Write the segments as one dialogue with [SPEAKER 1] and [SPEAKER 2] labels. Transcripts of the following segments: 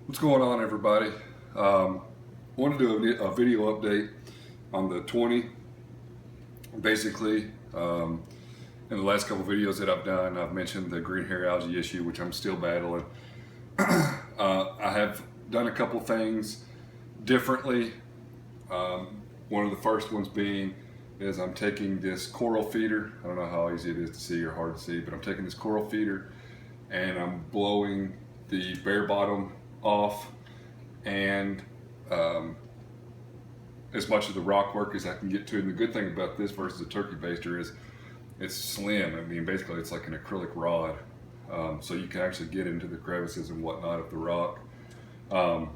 [SPEAKER 1] What's going on, everybody? Want to do a video update on the 20. Basically, in the last couple videos that I've done, I've mentioned the green hair algae issue, which I'm still battling. I have done a couple things differently. One of the first ones being is I'm taking this coral feeder. I don't know how easy it is to see or hard to see, but I'm taking this coral feeder and I'm blowing the bare bottom off and as much of the rock work as I can get to. And the good thing about this versus a turkey baster is it's slim. I mean, basically it's like an acrylic rod, so you can actually get into the crevices and whatnot of the rock. The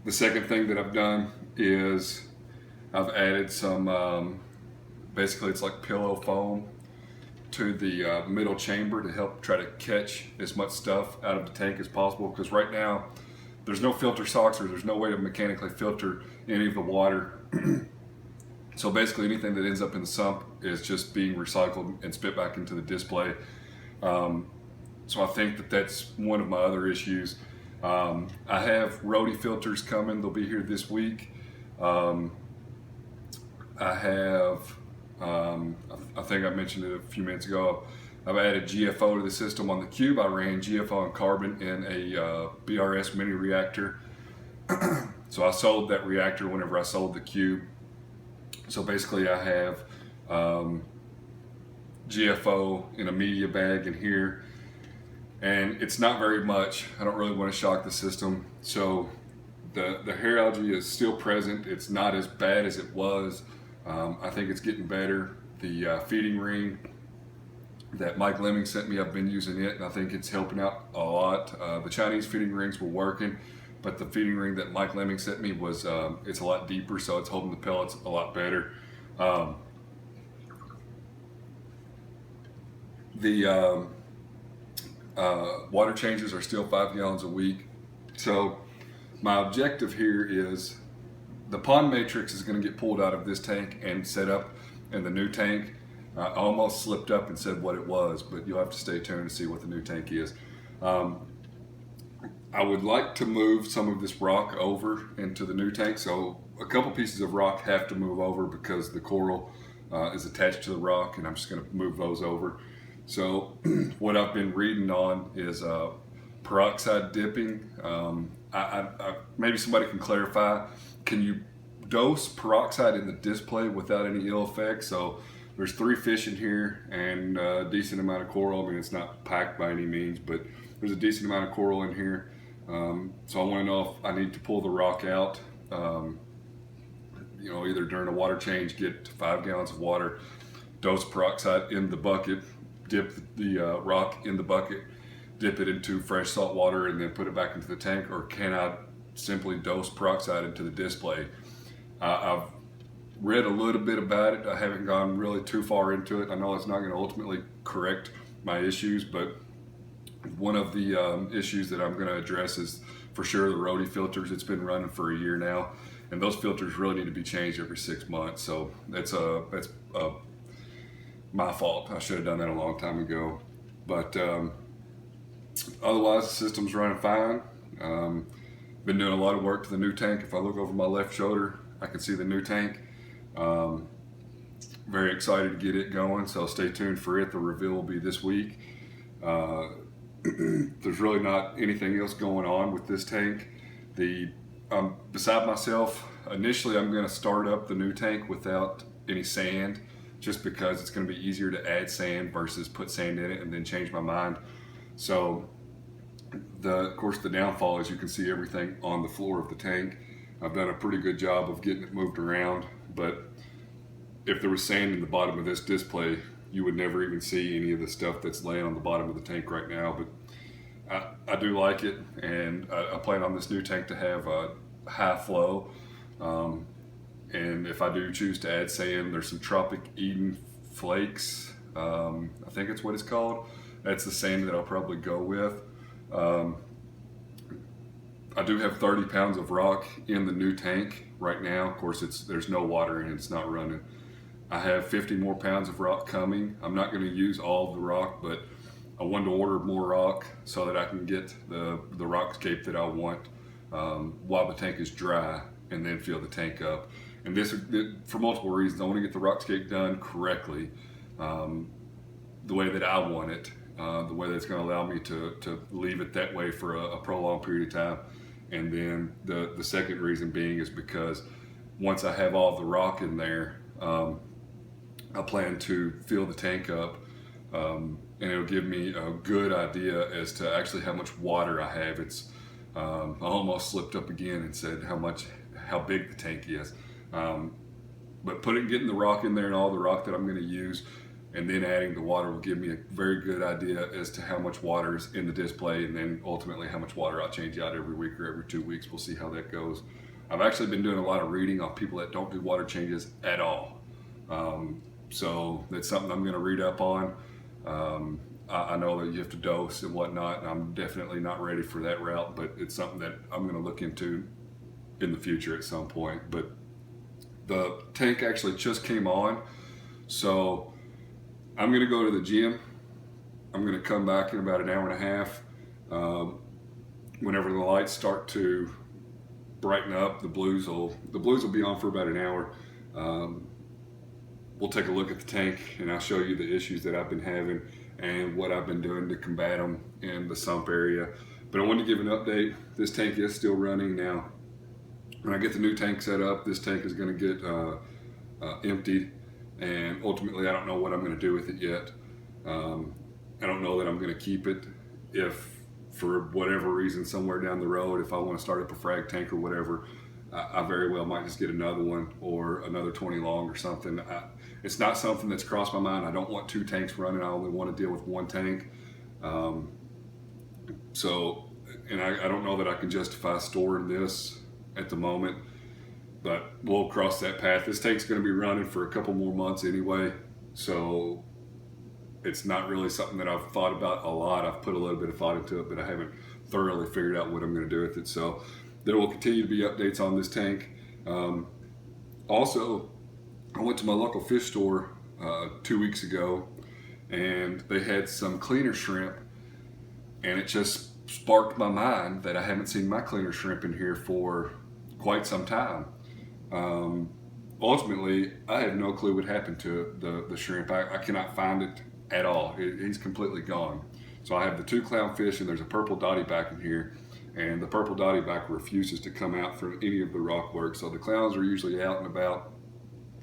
[SPEAKER 1] second thing that I've done is I've added some, basically it's like pillow foam to the middle chamber to help try to catch as much stuff out of the tank as possible, because right now there's no filter socks or there's no way to mechanically filter any of the water. So basically anything that ends up in the sump is just being recycled and spit back into the display. So I think that that's one of my other issues. I have RODI filters coming. They'll be here this week. I have, I think I mentioned it a few minutes ago, I've added GFO to the system on the cube. I ran GFO and carbon in a BRS mini reactor. So I sold that reactor whenever I sold the cube. So basically I have GFO in a media bag in here, and it's not very much. I don't really want to shock the system. So the hair algae is still present. It's not as bad as it was. I think it's getting better. The feeding ring that Mike Lemming sent me, I've been using it and I think it's helping out a lot. The Chinese feeding rings were working, but the feeding ring that Mike Lemming sent me was, it's a lot deeper, so it's holding the pellets a lot better. The water changes are still 5 gallons a week. So my objective here is the pond matrix is going to get pulled out of this tank and set up in the new tank. I almost slipped up and said what it was, but you'll have to stay tuned to see what the new tank is. I would like to move some of this rock over into the new tank. So a couple pieces of rock have to move over because the coral is attached to the rock, and I'm just going to move those over. So what I've been reading on is peroxide dipping. Maybe somebody can clarify. Can you dose peroxide in the display without any ill effects? So there's 3 fish in here and a decent amount of coral. I mean, it's not packed by any means, but there's a decent amount of coral in here. So I want to know if I need to pull the rock out, you know, either during a water change, get to 5 gallons of water, dose peroxide in the bucket, dip the rock in the bucket, dip it into fresh salt water, and then put it back into the tank, or can I simply dose peroxide into the display? I've read a little bit about it. I haven't gone really too far into it. I know it's not going to ultimately correct my issues, but one of the issues that I'm going to address is for sure the RODI filters. It's been running for a year now, and those filters really need to be changed every 6 months. So that's my fault. I should have done that a long time ago. But otherwise, the system's running fine. Been doing a lot of work to the new tank. If I look over my left shoulder, I can see the new tank. Very excited to get it going, so stay tuned for it. The reveal will be this week. There's really not anything else going on with this tank. Beside myself, initially I'm going to start up the new tank without any sand, just because it's going to be easier to add sand versus put sand in it and then change my mind. So of course the downfall is you can see everything on the floor of the tank. I've done a pretty good job of getting it moved around, but if there was sand in the bottom of this display, you would never even see any of the stuff that's laying on the bottom of the tank right now. But I do like it, and I plan on this new tank to have a high flow. And if I do choose to add sand, there's some Tropic Eden flakes. I think it's what it's called. That's the sand that I'll probably go with. I do have 30 pounds of rock in the new tank right now. Of course, there's no water in it, it's not running. I have 50 more pounds of rock coming. I'm not going to use all of the rock, but I wanted to order more rock so that I can get the rockscape that I want while the tank is dry, and then fill the tank up. And this, for multiple reasons, I want to get the rockscape done correctly, the way that I want it, the way that's going to allow me to leave it that way for a prolonged period of time. And then the second reason being is because once I have all the rock in there, I plan to fill the tank up, and it'll give me a good idea as to actually how much water I have. It's I almost slipped up again and said how big the tank is. But getting the rock in there and all the rock that I'm going to use, and then adding the water will give me a very good idea as to how much water is in the display, and then ultimately how much water I'll change out every week or every 2 weeks. We'll see how that goes. I've actually been doing a lot of reading on people that don't do water changes at all. So that's something I'm going to read up on. I know that you have to dose and whatnot, and I'm definitely not ready for that route, but it's something that I'm going to look into in the future at some point. But the tank actually just came on, so I'm going to go to the gym. I'm going to come back in about an hour and a half. Whenever the lights start to brighten up, the blues will be on for about an hour. We'll take a look at the tank, and I'll show you the issues that I've been having and what I've been doing to combat them in the sump area. But I wanted to give an update. This tank is still running now. When I get the new tank set up, this tank is going to get emptied, and ultimately I don't know what I'm going to do with it yet. I don't know that I'm going to keep it. If for whatever reason somewhere down the road, if I want to start up a frag tank or whatever, I very well might just get another one or another 20 long or something. It's not something that's crossed my mind. I don't want 2 tanks running. I only want to deal with 1 tank. And I don't know that I can justify storing this at the moment, but we'll cross that path. This tank's going to be running for a couple more months anyway, so it's not really something that I've thought about a lot. I've put a little bit of thought into it, but I haven't thoroughly figured out what I'm going to do with it. So there will continue to be updates on this tank. Also, I went to my local fish store 2 weeks ago, and they had some cleaner shrimp, and it just sparked my mind that I haven't seen my cleaner shrimp in here for quite some time. Ultimately, I have no clue what happened to the shrimp. I cannot find it at all. He's completely gone. So I have the 2 clownfish, and there's a purple dotty back in here, and the purple dotty back refuses to come out from any of the rock work. So the clowns are usually out and about.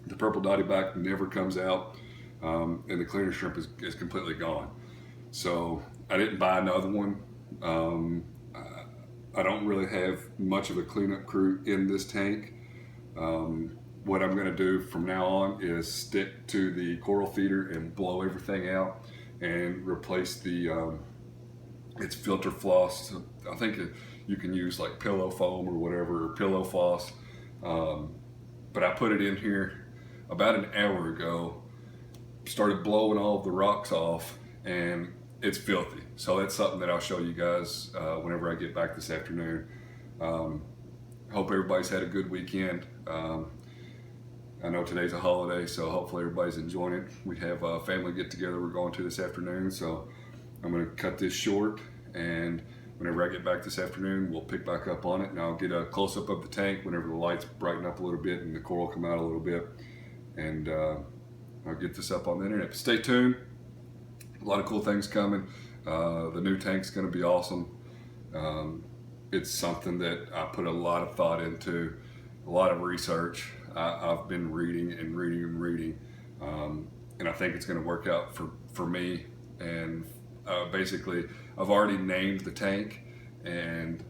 [SPEAKER 1] The purple dotty back never comes out, and the cleaner shrimp is completely gone. So I didn't buy another one. I don't really have much of a cleanup crew in this tank. What I'm going to do from now on is stick to the coral feeder and blow everything out and replace its filter floss. I think you can use like pillow foam or whatever, or pillow floss. But I put it in here about an hour ago, started blowing all of the rocks off, and it's filthy. So that's something that I'll show you guys whenever I get back this afternoon. Hope everybody's had a good weekend. I know today's a holiday, so hopefully everybody's enjoying it. We have a family get together we're going to this afternoon, so I'm going to cut this short, and whenever I get back this afternoon, we'll pick back up on it, and I'll get a close-up of the tank whenever the lights brighten up a little bit and the coral come out a little bit, and I'll get this up on the internet. But stay tuned. A lot of cool things coming. The new tank's going to be awesome. It's something that I put a lot of thought into, a lot of research. I've been reading and reading and reading, and I think it's going to work out for me. And basically, I've already named the tank, and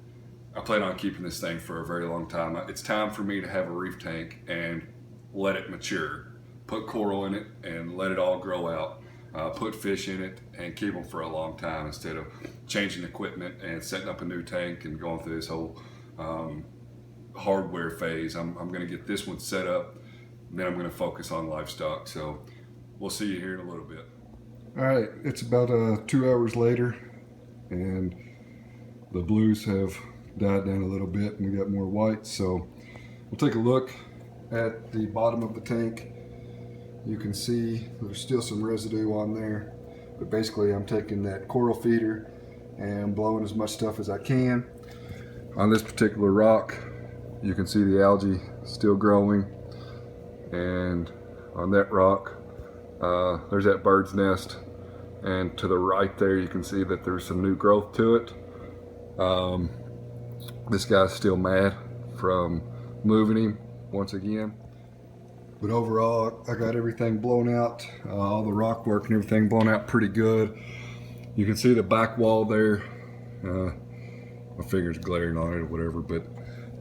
[SPEAKER 1] I plan on keeping this thing for a very long time. It's time for me to have a reef tank and let it mature, put coral in it and let it all grow out. Put fish in it and keep them for a long time instead of changing equipment and setting up a new tank and going through this whole hardware phase. I'm going to get this one set up, then I'm going to focus on livestock. So we'll see you here in a little bit.
[SPEAKER 2] All right, it's about 2 hours later, and the blues have died down a little bit, and we got more whites. So we'll take a look at the bottom of the tank. You can see there's still some residue on there. but basically I'm taking that coral feeder and blowing as much stuff as I can. On this particular rock, you can see the algae still growing, and on that rock, there's that bird's nest, and to the right there you can see that there's some new growth to it. This guy's still mad from moving him once again. But overall, I got everything blown out, all the rock work and everything blown out pretty good. You can see the back wall there. My finger's glaring on it or whatever, but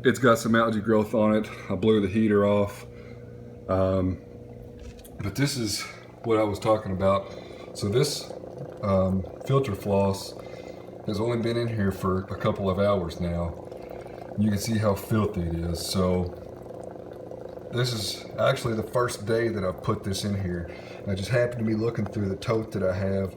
[SPEAKER 2] it's got some algae growth on it. I blew the heater off. But this is what I was talking about. So this filter floss has only been in here for a couple of hours now. You can see how filthy it is. So this is actually the first day that I've put this in here. I just happened to be looking through the tote that I have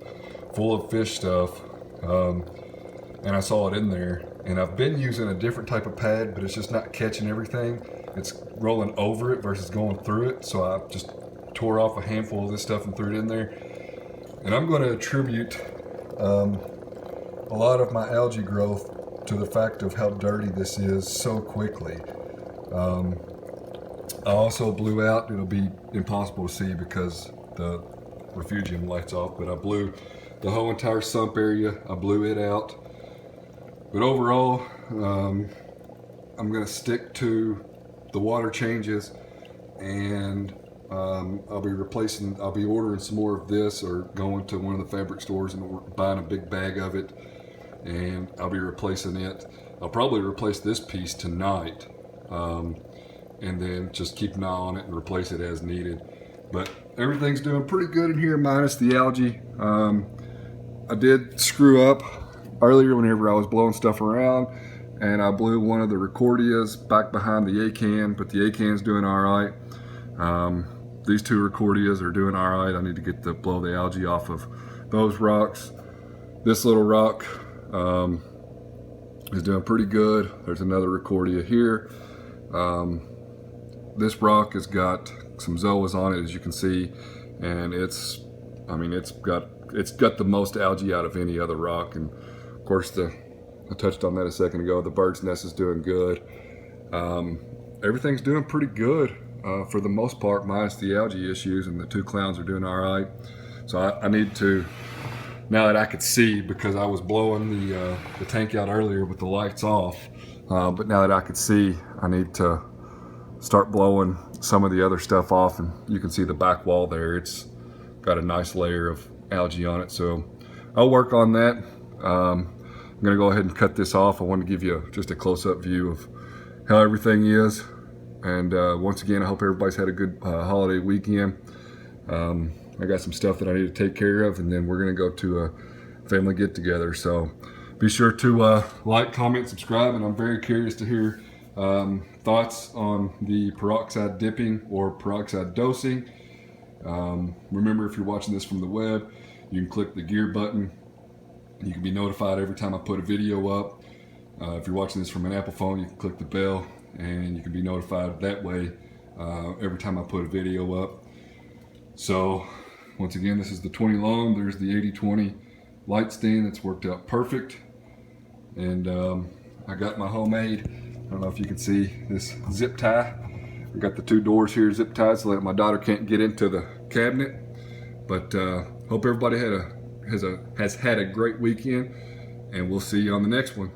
[SPEAKER 2] full of fish stuff, and I saw it in there. And I've been using a different type of pad, but it's just not catching everything. It's rolling over it versus going through it. So I just tore off a handful of this stuff and threw it in there. And I'm going to attribute a lot of my algae growth to the fact of how dirty this is so quickly. I also blew out, it'll be impossible to see because the Refugium lights off, but I blew the whole entire sump area, I blew it out. But overall, I'm gonna stick to the water changes, and I'll be ordering some more of this, or going to one of the fabric stores and buying a big bag of it, and I'll be replacing it. I'll probably replace this piece tonight, and then just keep an eye on it and replace it as needed. But everything's doing pretty good in here, minus the algae. I did screw up earlier whenever I was blowing stuff around, and I blew one of the Recordias back behind the A-can, but the A-can's doing all right. These two Recordias are doing all right. I need to blow the algae off of those rocks. This little rock is doing pretty good. There's another Recordia here. This rock has got some zoas on it, as you can see, and it's got the most algae out of any other rock. And of course, I touched on that a second ago. The bird's nest is doing good. Everything's doing pretty good for the most part, minus the algae issues, and the two clowns are doing all right. So I need to, now that I could see, because I was blowing the tank out earlier with the lights off, but now that I could see, I need to start blowing some of the other stuff off. And you can see the back wall there, it's got a nice layer of algae on it. So I'll work on that. I'm gonna go ahead and cut this off. I want to give you just a close-up view of how everything is. And once again, I hope everybody's had a good holiday weekend. I got some stuff that I need to take care of, and then we're gonna go to a family get-together. So be sure to like, comment, subscribe, and I'm very curious to hear thoughts on the peroxide dipping or peroxide dosing. Remember, if you're watching this from the web, you can click the gear button. You can be notified every time I put a video up. If you're watching this from an Apple phone, you can click the bell, and you can be notified that way every time I put a video up. So once again, this is the 20 long. There's the 80/20 light stand that's worked out perfect. And I got my homemade, I don't know if you can see this zip tie. I got the two doors here zip tied so that my daughter can't get into the cabinet. But hope everybody has had a great weekend, and we'll see you on the next one.